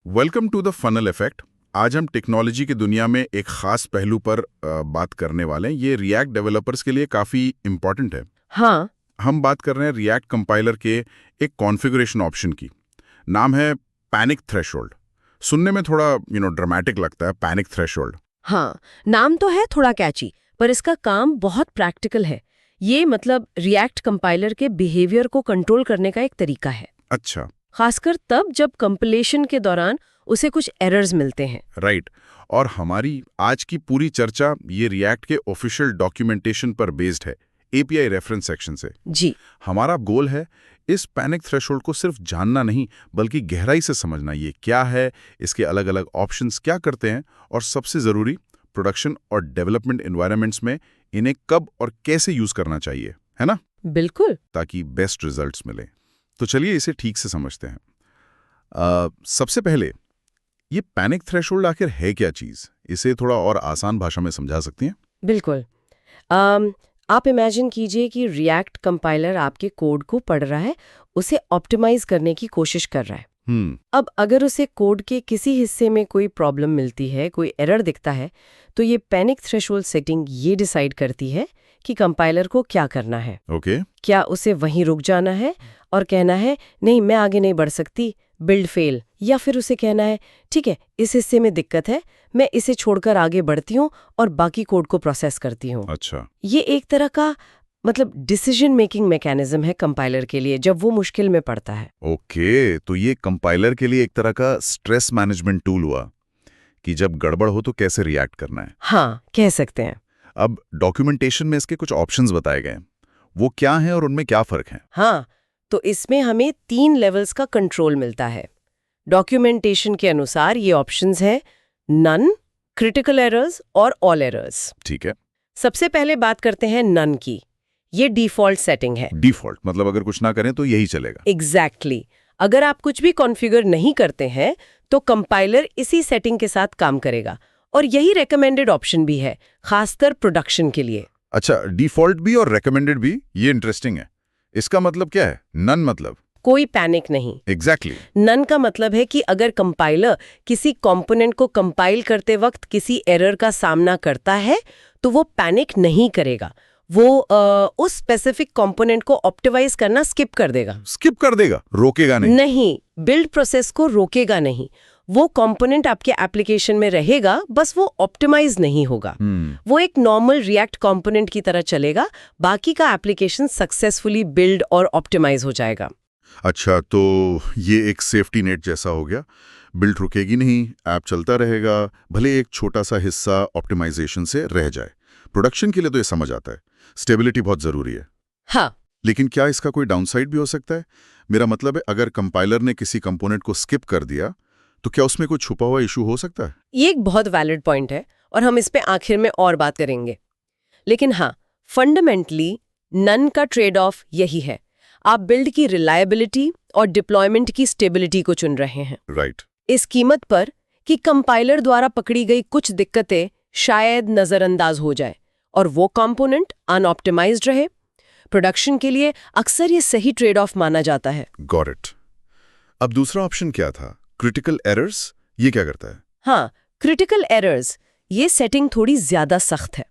Welcome to the funnel effect. आज हम technology की दुनिया में एक खास पहलू पर बात करने वाले हैं। ये रिएक्ट डेवलपर्स के लिए काफ़ी इम्पॉर्टेंट है। हाँ। हम बात कर रहे हैं रिएक्ट कंपाइलर के एक कॉन्फ़िगरेशन ऑप्शन की। नाम है पैनिक थ्रेशोल्ड। सुनने में थोड़ा ड्रामेटिक लगता है, पैनिक थ्रेशोल्ड। हाँ, नाम तो है थोड़ा कैची, पर इसका काम बहुत प्रैक्टिकल है। ये मतलब रिएक्ट कंपाइलर के बिहेवियर को कंट्रोल करने का एक तरीका है। अच्छा। खासकर तब जब कंपाइलेशन के दौरान उसे कुछ एरर्स मिलते हैं। राइट। और हमारी आज की पूरी चर्चा ये रिएक्ट के ऑफिशियल डॉक्यूमेंटेशन पर बेस्ड है, एपीआई रेफरेंस सेक्शन से। जी। हमारा गोल है इस पैनिक थ्रेशोल्ड को सिर्फ जानना नहीं, बल्कि गहराई से समझना। ये क्या है, इसके अलग अलग ऑप्शंस क्या करते हैं, और सबसे ज़रूरी, प्रोडक्शन और डेवलपमेंट एनवायरनमेंट्स में इन्हें कब और कैसे यूज़ करना चाहिए, है ना? बिल्कुल। ताकि बेस्ट रिजल्ट्स मिले। तो चलिए इसे ठीक से समझते हैं। सबसे पहले, ये पैनिक थ्रेशोल्ड आखिर है क्या चीज़? इसे थोड़ा और आसान भाषा में समझा सकती हैं? बिल्कुल। आप इमेजिन कीजिए कि रिएक्ट कंपाइलर आपके कोड को पढ़ रहा है, उसे ऑप्टिमाइज करने की कोशिश कर रहा है। अब अगर उसे कोड के किसी हिस्से में कोई प्रॉब्लम मिलती है, कोई एरर दिखता है, तो ये पैनिक थ्रेशोल्ड सेटिंग ये डिसाइड करती है कि कंपाइलर को क्या करना है। ओके। क्या उसे वहीं रुक जाना है और कहना है नहीं मैं आगे नहीं बढ़ सकती, बिल्ड फेल, या फिर उसे कहना है ठीक है इस हिस्से में दिक्कत है, मैं इसे छोड़कर आगे बढ़ती हूँ और बाकी कोड को प्रोसेस करती हूँ। अच्छा। ये एक तरह का मतलब डिसीजन मेकिंग मैकेनिज्म है कंपाइलर के लिए जब वो मुश्किल में पड़ता है। ओके, तो ये कंपाइलर के लिए एक तरह का स्ट्रेस मैनेजमेंट टूल हुआ कि जब गड़बड़ हो तो कैसे रिएक्ट करना है। हाँ, कह सकते हैं। अब डॉक्यूमेंटेशन में इसके कुछ ऑप्शंस बताए गए हैं, वो क्या हैं और उनमें क्या फ़र्क है? हाँ, तो इसमें हमें 3 लेवल्स का कंट्रोल मिलता है। डॉक्यूमेंटेशन के अनुसार ये ऑप्शंस हैं नन, क्रिटिकल एरर्स और ऑल एरर्स। ठीक है। सबसे पहले बात करते हैं नन की। ये डिफ़ॉल्ट सेटिंग है। डिफ़ॉल्ट मतलब अगर कुछ ना करें तो यही चलेगा। एग्जैक्टली। अगर आप कुछ भी कॉन्फ़िगर नहीं करते हैं तो कंपाइलर इसी सेटिंग के साथ काम करेगा, और यही रेकमेंडेड ऑप्शन भी है, खासकर प्रोडक्शन के लिए। अच्छा, डिफ़ॉल्ट भी और रेकमेंडेड भी, ये इंटरेस्टिंग है। इसका मतलब क्या है? नन मतलब कोई पैनिक नहीं। एग्जैक्टली। नन का मतलब है कि अगर कंपाइलर किसी कंपोनेंट को कंपाइल करते वक्त किसी एरर का सामना करता है तो वो पैनिक नहीं करेगा। वो उस स्पेसिफिक कंपोनेंट को ऑप्टिमाइज करना स्किप कर देगा। स्किप कर देगा, रोकेगा नहीं? नहीं, बिल्ड प्रोसेस को रोकेगा नहीं। वो कंपोनेंट आपके एप्लीकेशन में रहेगा, बस वो ऑप्टिमाइज नहीं होगा। वो एक नॉर्मल रिएक्ट कंपोनेंट की तरह चलेगा, बाकी का एप्लीकेशन सक्सेसफुली बिल्ड और ऑप्टिमाइज हो जाएगा। अच्छा, तो ये एक सेफ्टी नेट जैसा हो गया। बिल्ड रुकेगी नहीं, ऐप चलता रहेगा, भले एक छोटा सा हिस्सा ऑप्टिमाइजेशन से रह जाए। प्रोडक्शन के लिए तो ये समझ आता है, स्टेबिलिटी बहुत जरूरी है। हाँ। लेकिन क्या इसका कोई डाउनसाइड भी हो सकता है? मेरा मतलब है, अगर कंपाइलर ने किसी कंपोनेंट को स्किप कर दिया तो क्या उसमें कोई छुपा हुआ इशू हो सकता है? ये एक बहुत वैलिड पॉइंट है और हम इस पे आखिर में और बात करेंगे। लेकिन हाँ, फंडामेंटली नन का ट्रेड ऑफ यही है। आप बिल्ड की रिलायबिलिटी और डिप्लॉयमेंट की स्टेबिलिटी को चुन रहे हैं। राइट। इस कीमत पर कि कंपाइलर द्वारा पकड़ी गई कुछ दिक्कतें शायद नजरअंदाज हो जाए और वो कंपोनेंट अनऑप्टिमाइज्ड रहे। प्रोडक्शन के लिए अक्सर ये सही ट्रेड ऑफ माना जाता है। Got it. अब दूसरा ऑप्शन क्या था? क्रिटिकल एरर्स, ये क्या करता है? हाँ, क्रिटिकल एरर्स, ये सेटिंग थोड़ी ज्यादा सख्त है।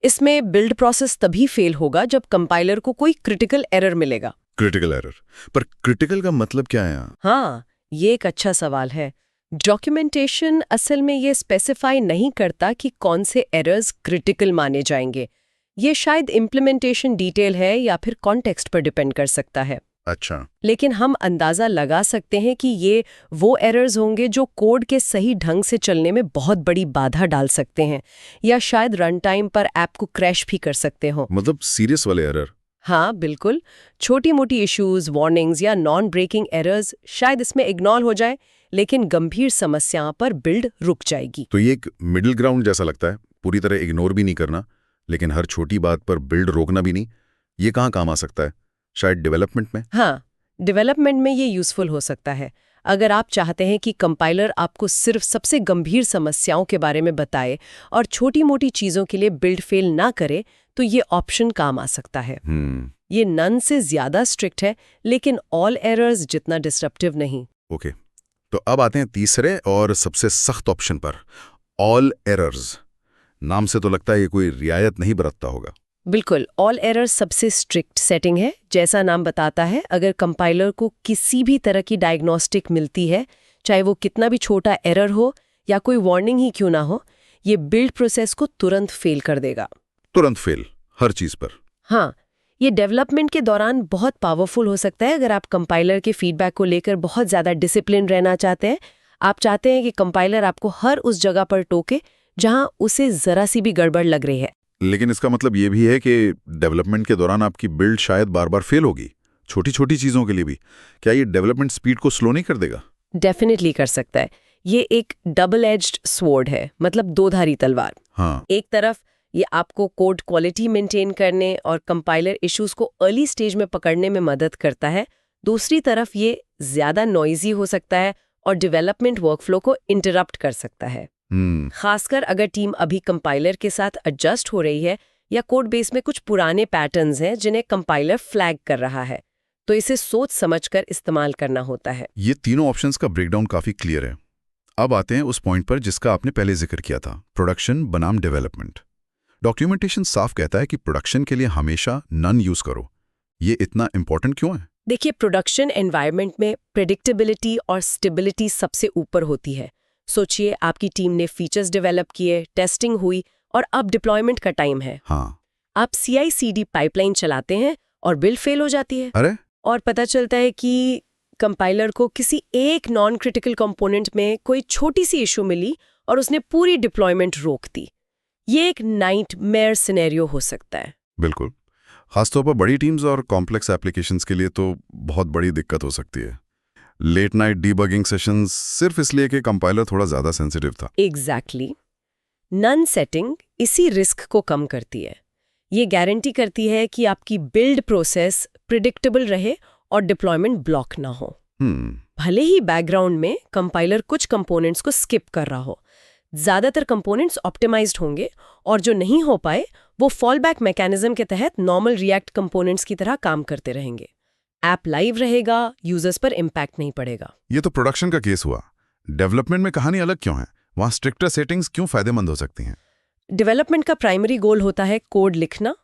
इसमें बिल्ड प्रोसेस तभी फेल होगा जब कंपाइलर को कोई क्रिटिकल एरर मिलेगा। क्रिटिकल एरर, पर क्रिटिकल का मतलब क्या है यहाँ? हाँ, ये एक अच्छा सवाल है। डॉक्यूमेंटेशन असल में ये स्पेसिफाई नहीं करता कि कौन से एरर्स क्रिटिकल माने जाएंगे। ये शायद इम्प्लीमेंटेशन डिटेल है या फिर कॉन्टेक्स्ट पर डिपेंड कर सकता है। अच्छा। लेकिन हम अंदाजा लगा सकते हैं कि ये वो एरर्स होंगे जो कोड के सही ढंग से चलने में बहुत बड़ी बाधा डाल सकते हैं, या शायद रन टाइम पर ऐप को क्रैश भी कर सकते हो। मतलब सीरियस वाले एरर? हाँ बिल्कुल। छोटी मोटी इश्यूज, वार्निंग्स या नॉन ब्रेकिंग एरर्स शायद इसमें इग्नोर हो जाए, लेकिन गंभीर समस्या पर बिल्ड रुक जाएगी। तो ये एक मिडिल ग्राउंड जैसा लगता है, पूरी तरह इग्नोर भी नहीं करना, लेकिन हर छोटी बात पर बिल्ड रोकना भी नहीं। ये कहाँ काम आ सकता है? शायद डेवलपमेंट में? हाँ, डेवलपमेंट में ये यूजफुल हो सकता है। अगर आप चाहते हैं कि कंपाइलर आपको सिर्फ सबसे गंभीर समस्याओं के बारे में बताए और छोटी मोटी चीज़ों के लिए बिल्ड फेल ना करे, तो ये ऑप्शन काम आ सकता है। ये नन से ज़्यादा स्ट्रिक्ट है, लेकिन ऑल एरर्स जितना डिस्रप्टिव नहीं। ओके, तो अब आते हैं तीसरे और सबसे सख्त ऑप्शन पर, ऑल एरर्स। नाम से तो लगता है ये कोई रियायत नहीं बरतता होगा। बिल्कुल, ऑल एरर्स सबसे स्ट्रिक्ट सेटिंग है। जैसा नाम बताता है, अगर कंपाइलर को किसी भी तरह की डायग्नोस्टिक मिलती है, चाहे वो कितना भी छोटा एरर हो या कोई वार्निंग ही क्यों ना हो, ये बिल्ड प्रोसेस को तुरंत फेल कर देगा। तुरंत फेल, हर चीज पर। हाँ, ये डेवलपमेंट के दौरान बहुत पावरफुल हो सकता है अगर आप कंपाइलर के फीडबैक को लेकर बहुत ज़्यादा डिसिप्लिन रहना चाहते हैं। आप चाहते हैं कि कंपाइलर आपको हर उस जगह पर टोके जहां उसे ज़रा सी भी गड़बड़ लग रही है। लेकिन इसका मतलब ये भी है कि डेवलपमेंट के दौरान आपकी बिल्ड शायद बार बार फेल होगी, छोटी छोटी चीज़ों के लिए भी। क्या ये डेवलपमेंट स्पीड को स्लो नहीं कर देगा? डेफिनेटली कर सकता है। ये एक डबल एज्ड स्वॉर्ड है, मतलब दो-धारी तलवार। हाँ, एक तरफ ये आपको कोड क्वालिटी मेंटेन करने और कंपाइलर इश्यूज को अर्ली स्टेज में पकड़ने में मदद करता है। दूसरी तरफ ये ज़्यादा नॉइजी हो सकता है और डेवलपमेंट वर्कफ्लो को इंटरप्ट कर सकता है। खासकर अगर टीम अभी कंपाइलर के साथ एडजस्ट हो रही है या कोड बेस में कुछ पुराने पैटर्न्स हैं जिन्हें कंपाइलर फ्लैग कर रहा है, तो इसे सोच समझकर इस्तेमाल करना होता है। ये तीनों ऑप्शंस का ब्रेकडाउन काफी क्लियर है। अब आते हैं उस पॉइंट पर जिसका आपने पहले जिक्र किया था, प्रोडक्शन बनाम डेवलपमेंट। डॉक्यूमेंटेशन साफ कहता है कि प्रोडक्शन के लिए हमेशा नन यूज करो। ये इतना इंपॉर्टेंट क्यों है? देखिए, प्रोडक्शन एनवायरनमेंट में प्रेडिक्टेबिलिटी और स्टेबिलिटी सबसे ऊपर होती है। सोचिए, आपकी टीम ने फीचर्स डेवलप किए, टेस्टिंग हुई और अब डिप्लॉयमेंट का टाइम है। हाँ। आप CI/CD पाइपलाइन चलाते हैं और बिल्ड फेल हो जाती है। अरे, और पता चलता है कि कंपाइलर को किसी एक नॉन क्रिटिकल कंपोनेंट में कोई छोटी सी इशू मिली और उसने पूरी डिप्लॉयमेंट रोक दी। ये एक नाइटमेयर सिनेरियो हो सकता है। बिल्कुल। खासतौर पर बड़ी टीम्स और कॉम्प्लेक्स एप्लीकेशंस के लिए तो बहुत बड़ी दिक्कत हो सकती है। लेट नाइट डीबगिंग सेशंस सिर्फ इसलिए कि कंपाइलर थोड़ा ज़्यादा सेंसिटिव था। एग्जैक्टली। नन सेटिंग इसी रिस्क को कम करती है। ये गारंटी करती है कि आपकी बिल्ड प्रोसेस प्रिडिक्टेबल रहे और डिप्लॉयमेंट ब्लॉक ना हो। भले ही बैकग्राउंड में कंपाइलर कुछ कंपोनेंट्स को स्किप कर रहा हो, ज़्यादातर कंपोनेंट्स ऑप्टिमाइज्ड होंगे और जो नहीं हो पाए वो फॉलबैक मैकेनिज्म के तहत नॉर्मल रिएक्ट कंपोनेंट्स की तरह काम करते रहेंगे। ऐप लाइव रहेगा, यूजर्स पर इम्पैक्ट नहीं पड़ेगा। ये तो प्रोडक्शन का केस हुआ। डेवलपमेंट में कहानी अलग क्यों है? वहाँ स्ट्रिक्टर सेटिंग्स क्यों फायदेमंद हो सकती हैं? डेवलपमेंट का प्राइमरी गोल होता है कोड लिखना,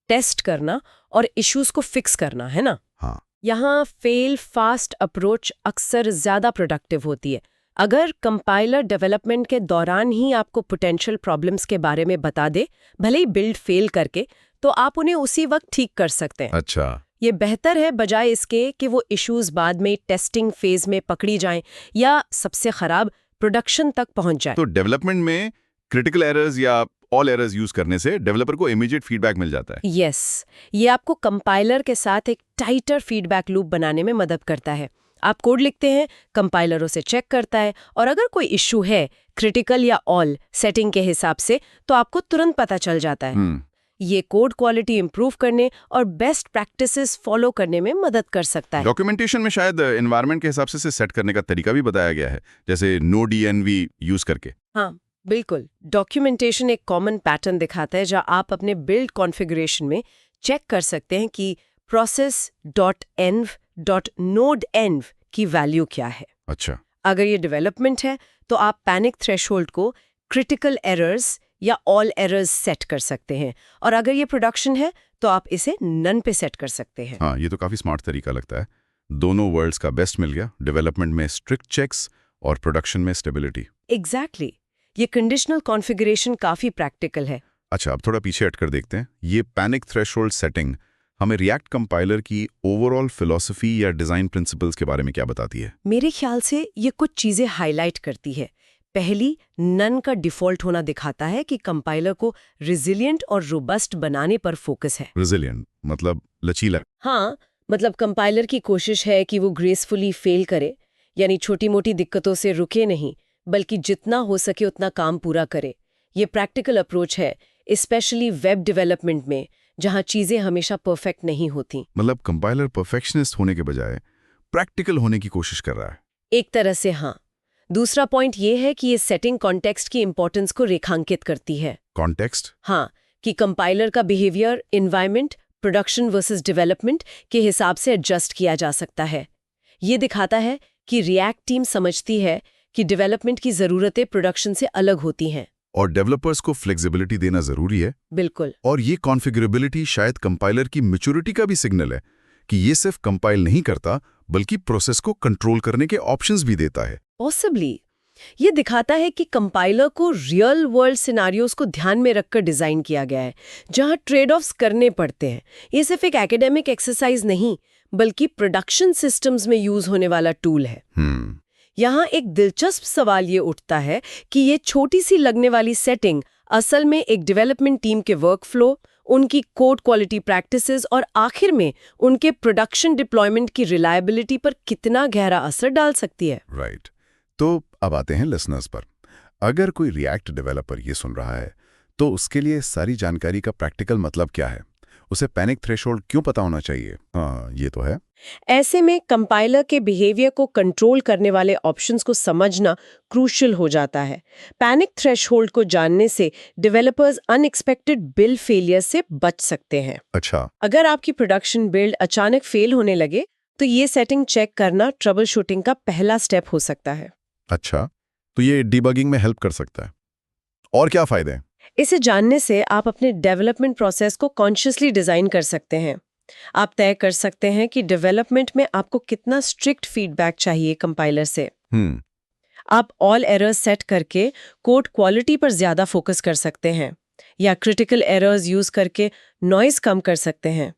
टेस्ट करना और इश्यूज को फिक्स करना, है ना? हाँ। यहाँ फेल फास्ट अप्रोच अक्सर ज्यादा प्रोडक्टिव होती है। अगर कंपाइलर डेवलपमेंट के दौरान ही आपको पोटेंशियल प्रॉब्लम्स के बारे में बता दे, भले ही बिल्ड फेल करके, तो आप उन्हें उसी वक्त ठीक कर सकते हैं। अच्छा। ये बेहतर है बजाय इसके कि वो इश्यूज बाद में टेस्टिंग फेज में पकड़ी जाएं या सबसे खराब प्रोडक्शन तक पहुंच जाए। तो डेवलपमेंट में क्रिटिकल एरर्स या ऑल एरर्स यूज करने से डेवलपर को इमीडिएट फीडबैक मिल जाता है। यस, ये आपको कंपाइलर के साथ एक टाइटर फीडबैक लूप बनाने में मदद करता है। आप कोड लिखते हैं, कंपाइलर उसे चेक करता है और अगर कोई इश्यू है, क्रिटिकल या ऑल सेटिंग के हिसाब से, तो आपको तुरंत पता चल जाता है। ये कोड क्वालिटी इंप्रूव करने और बेस्ट प्रैक्टिसेस फॉलो करने में मदद कर सकता है। डॉक्यूमेंटेशन में शायद एनवायरनमेंट के हिसाब से सेट करने का तरीका भी बताया गया है, जैसे NoDNV यूज करके। हाँ, बिल्कुल। डॉक्यूमेंटेशन एक कॉमन पैटर्न दिखाता है जहां आप अपने बिल्ड कॉन्फ़िगरेशन में चेक कर सकते हैं कि process.env.nodenv की वैल्यू क्या है। अच्छा। अगर ये डेवलपमेंट है तो आप पैनिक थ्रेशोल्ड को क्रिटिकल एरर्स या ऑल एरर्स सेट कर सकते हैं, और अगर ये प्रोडक्शन है तो आप इसे नन पे सेट कर सकते हैं। हाँ, ये तो काफी स्मार्ट तरीका लगता है। दोनों वर्ल्ड्स का बेस्ट मिल गया, डेवलपमेंट में स्ट्रिक्ट चेक्स और प्रोडक्शन में स्टेबिलिटी। एग्जैक्टली। ये कंडीशनल कॉन्फ़िगरेशन काफी प्रैक्टिकल है। अच्छा, अब थोड़ा पीछे हटकर देखते हैं। ये पैनिक थ्रेशोल्ड सेटिंग हमें रिएक्ट कंपाइलर की ओवरऑल फिलॉसफी या डिजाइन प्रिंसिपल्स के बारे में क्या बताती है? मेरे ख्याल से ये कुछ चीजें हाईलाइट करती है। पहली, नन का डिफॉल्ट होना दिखाता है कि कंपाइलर को रिजिलिएंट और रोबस्ट बनाने पर फोकस है। रिजिलिएंट मतलब लचीला। हाँ, मतलब कंपाइलर की कोशिश है कि वो ग्रेसफुली फेल करे, यानी छोटी-मोटी दिक्कतों से रुके नहीं, बल्कि जितना हो सके उतना काम पूरा करे। ये प्रैक्टिकल अप्रोच है, स्पेशली वेब डेवलपमेंट में, जहां चीजें हमेशा परफेक्ट नहीं होती। मतलब कंपाइलर परफेक्शनिस्ट होने के बजाय प्रैक्टिकल होने की कोशिश कर रहा है। एक तरह से हाँ। दूसरा पॉइंट ये है कि ये सेटिंग कॉन्टेक्स्ट की इंपॉर्टेंस को रेखांकित करती है। कॉन्टेक्स्ट? हाँ, कि कंपाइलर का behaviour environment, production versus development के हिसाब से एडजस्ट किया जा सकता है। ये दिखाता है कि रिएक्ट टीम समझती है कि डेवलपमेंट की ज़रूरतें प्रोडक्शन से अलग होती हैं। और डेवलपर्स को फ्लेक्सिबिलिटी देना जरूरी है। बिल्कुल। और ये कॉन्फ़िगरेबिलिटी शायद कंपाइलर की मैच्योरिटी का भी सिग्नल है कि ये सिर्फ कंपाइल नहीं करता बल्कि प्रोसेस को कंट्रोल करने के ऑप्शंस भी देता है। पॉसिबली ये दिखाता है कि कंपाइलर को रियल वर्ल्ड सिनारियोज को ध्यान में रखकर डिजाइन किया गया है, जहां ट्रेड ऑफ्स करने पड़ते हैं। ये सिर्फ एक एकेडमिक एक्सरसाइज नहीं बल्कि प्रोडक्शन सिस्टम्स में यूज होने वाला टूल है। यहाँ एक दिलचस्प सवाल ये उठता है कि ये छोटी सी लगने वाली सेटिंग असल में एक डेवलपमेंट टीम के वर्कफ्लो, उनकी कोड क्वालिटी प्रैक्टिसेस और आखिर में उनके प्रोडक्शन डिप्लॉयमेंट की रिलायबिलिटी पर कितना गहरा असर डाल सकती है। राइट। तो अब आते हैं लिसनर्स पर। अगर कोई रिएक्ट डेवलपर ये सुन रहा है तो उसके लिए सारी जानकारी का प्रैक्टिकल मतलब क्या है? उसे पैनिक थ्रेशोल्ड क्यों पता होना चाहिए? हाँ, ये तो है। ऐसे में कंपाइलर के बिहेवियर को कंट्रोल करने वाले ऑप्शंस को समझना क्रूशियल हो जाता है। पैनिक थ्रेशोल्ड को जानने से डेवलपर्स अनएक्सपेक्टेड बिल्ड फेलियर से बच सकते हैं। अच्छा। अगर आपकी प्रोडक्शन बिल्ड अचानक फेल होने लगे तो ये सेटिंग चेक करना ट्रबल शूटिंग का पहला स्टेप हो सकता है। अच्छा, तो ये डिबगिंग में हेल्प कर सकता है। और क्या फायदे हैं? इसे जानने से आप अपने डेवलपमेंट प्रोसेस को कॉन्शियसली डिजाइन कर सकते हैं। आप तय कर सकते हैं कि डेवलपमेंट में आपको कितना स्ट्रिक्ट फीडबैक चाहिए कंपाइलर से। आप ऑल एरर्स सेट करके कोड क्वालिटी पर ज्यादा फोकस कर सकते हैं या क्रिटिकल एरर्स यूज करके नॉइज कम कर सकते हैं।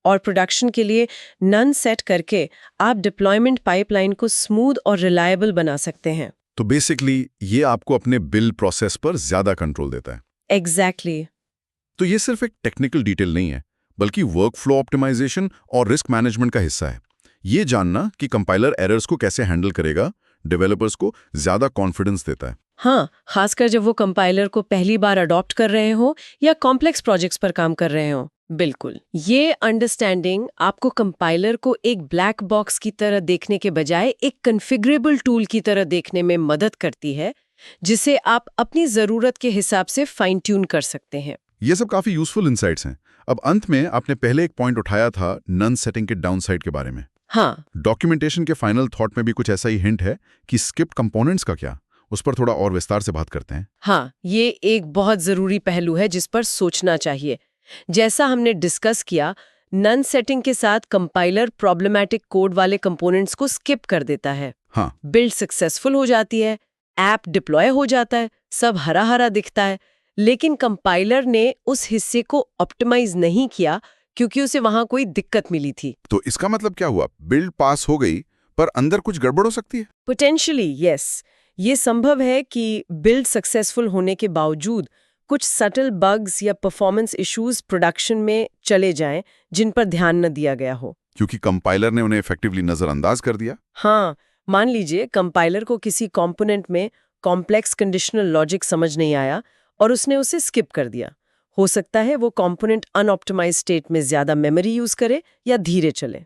और प्रोडक्शन के लिए नन सेट करके आप डिप्लॉयमेंट पाइपलाइन को स्मूथ और रिलायबल बना सकते हैं। तो बेसिकली ये आपको अपने बिल्ड प्रोसेस पर ज्यादा कंट्रोल देता है। एग्जैक्टली। तो ये सिर्फ एक टेक्निकल डिटेल नहीं है बल्कि वर्कफ्लो ऑप्टिमाइजेशन और रिस्क मैनेजमेंट का हिस्सा है। ये जानना कि कंपाइलर एरर्स को कैसे हैंडल करेगा डेवलपर्स को ज्यादा कॉन्फिडेंस देता है। हाँ, खासकर जब वो कंपाइलर को पहली बार अडॉप्ट कर रहे हो या कॉम्प्लेक्स प्रोजेक्ट्स पर काम कर रहे हो। बिल्कुल। ये अंडरस्टैंडिंग आपको कंपाइलर को एक ब्लैक बॉक्स की तरह देखने के बजाय एक कॉन्फ़िगरेबल टूल की तरह देखने में मदद करती है, जिसे आप अपनी जरूरत के हिसाब से फाइन ट्यून कर सकते हैं। ये सब काफी यूजफुल इनसाइट्स हैं। अब अंत में आपने पहले एक पॉइंट उठाया था नन सेटिंग के डाउनसाइड के बारे में। हाँ, डॉक्यूमेंटेशन के फाइनल थॉट में भी कुछ ऐसा ही हिंट है कि स्किप्ड कंपोनेंट्स का क्या, उस पर थोड़ा और विस्तार से बात करते हैं। हाँ, ये एक बहुत जरूरी पहलू है जिस पर सोचना चाहिए। जैसा हमने डिस्कस किया, नन सेटिंग के साथ कंपाइलर प्रॉब्लमैटिक कोड वाले कंपोनेंट्स को स्किप कर देता है। हाँ। बिल्ड सक्सेसफुल हो जाती है, ऐप डिप्लॉय हो जाता है, सब हरा हरा दिखता है, लेकिन कंपाइलर ने उस हिस्से को ऑप्टिमाइज नहीं किया क्योंकि उसे वहां कोई दिक्कत मिली थी। तो इसका मतलब क्या हुआ? बिल्ड पास हो गई पर अंदर कुछ गड़बड़ हो सकती है। पोटेंशियली यस, ये संभव है कि बिल्ड सक्सेसफुल होने के बावजूद कुछ सटल बग्स या परफॉर्मेंस इश्यूज प्रोडक्शन में चले जाएं जिन पर ध्यान न दिया गया हो, क्योंकि कंपाइलर ने उन्हें इफेक्टिवली नजरअंदाज कर दिया। हाँ, मान लीजिए कंपाइलर को किसी कंपोनेंट में कॉम्प्लेक्स कंडीशनल लॉजिक समझ नहीं आया और उसने उसे स्किप कर दिया। हो सकता है वो कंपोनेंट अनऑप्टिमाइज स्टेट में ज्यादा मेमोरी यूज करे या धीरे चले।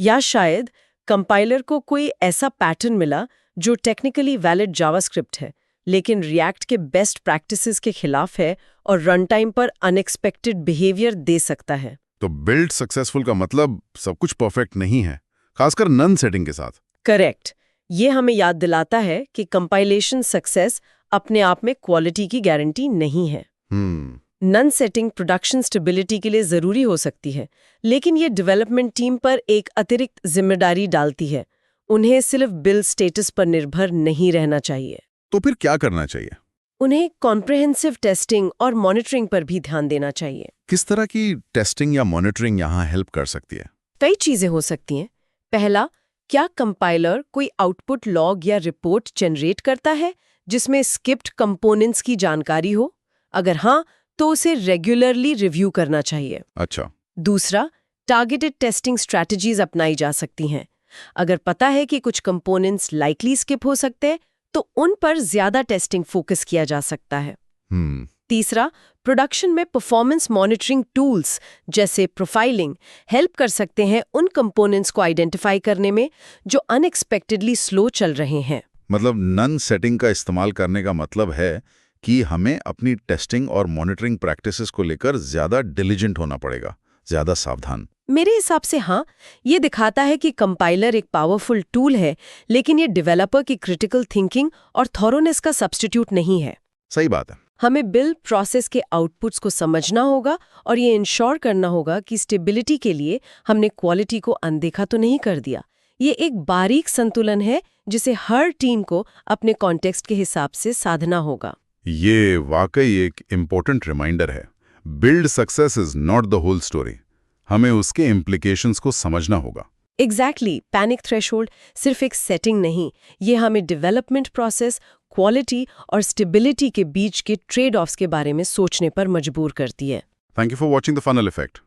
या शायद कंपाइलर को कोई ऐसा पैटर्न मिला जो टेक्निकली वैलिड जावास्क्रिप्ट है लेकिन रिएक्ट के बेस्ट प्रैक्टिसेस के खिलाफ है और रन टाइम पर अनएक्सपेक्टेड बिहेवियर दे सकता है। तो बिल्ड सक्सेसफुल का मतलब सब कुछ परफेक्ट नहीं है, खासकर नन सेटिंग के साथ। करेक्ट। ये हमें याद दिलाता है कि कंपाइलेशन सक्सेस अपने आप में क्वालिटी की गारंटी नहीं है। नन सेटिंग प्रोडक्शन स्टेबिलिटी के लिए जरूरी हो सकती है, लेकिन ये डेवलपमेंट टीम पर एक अतिरिक्त जिम्मेदारी डालती है। उन्हें सिर्फ बिल्ड स्टेटस पर निर्भर नहीं रहना चाहिए। तो फिर क्या करना चाहिए? उन्हें कॉम्प्रिहेंसिव टेस्टिंग और मॉनिटरिंग पर भी ध्यान देना चाहिए। किस तरह की टेस्टिंग या मॉनिटरिंग यहाँ हेल्प कर सकती है? कई चीजें हो सकती हैं। पहला, क्या कंपाइलर कोई आउटपुट लॉग या रिपोर्ट जनरेट करता है जिसमें स्किप्ड कंपोनेंट्स की जानकारी हो? अगर हाँ, तो उसे रेगुलरली रिव्यू करना चाहिए। अच्छा। दूसरा, टारगेटेड टेस्टिंग स्ट्रैटेजीज अपनाई जा सकती हैं। अगर पता है कि कुछ कंपोनेंट्स लाइकली स्किप हो सकते हैं तो उन पर ज्यादा टेस्टिंग फोकस किया जा सकता है। तीसरा, प्रोडक्शन में परफॉर्मेंस मॉनिटरिंग टूल्स जैसे प्रोफाइलिंग हेल्प कर सकते हैं उन कंपोनेंट्स को आइडेंटिफाई करने में जो अनएक्सपेक्टेडली स्लो चल रहे हैं। मतलब नन सेटिंग का इस्तेमाल करने का मतलब है कि हमें अपनी टेस्टिंग और मॉनिटरिंग प्रैक्टिसेस को लेकर ज्यादा डिलिजेंट होना पड़ेगा ज्यादा सावधान। मेरे हिसाब से हाँ, ये दिखाता है कि कंपाइलर एक पावरफुल टूल है, लेकिन ये डेवलपर की क्रिटिकल थिंकिंग और थॉरोनेस का सब्स्टिट्यूट नहीं है। सही बात है। हमें बिल्ड प्रोसेस के आउटपुट्स को समझना होगा और ये इंश्योर करना होगा कि स्टेबिलिटी के लिए हमने क्वालिटी को अनदेखा तो नहीं कर दिया। ये एक बारीक संतुलन है जिसे हर टीम को अपने कॉन्टेक्स्ट के हिसाब से साधना होगा। ये वाकई एक इम्पोर्टेंट रिमाइंडर है। Build success is not the whole story. हमें उसके इम्प्लीकेशंस को समझना होगा। एग्जैक्टली, पैनिक थ्रेशोल्ड सिर्फ एक सेटिंग नहीं, ये हमें डेवलपमेंट प्रोसेस, क्वालिटी और स्टेबिलिटी के बीच के ट्रेड ऑफ्स के बारे में सोचने पर मजबूर करती है। Thank you for watching the funnel effect.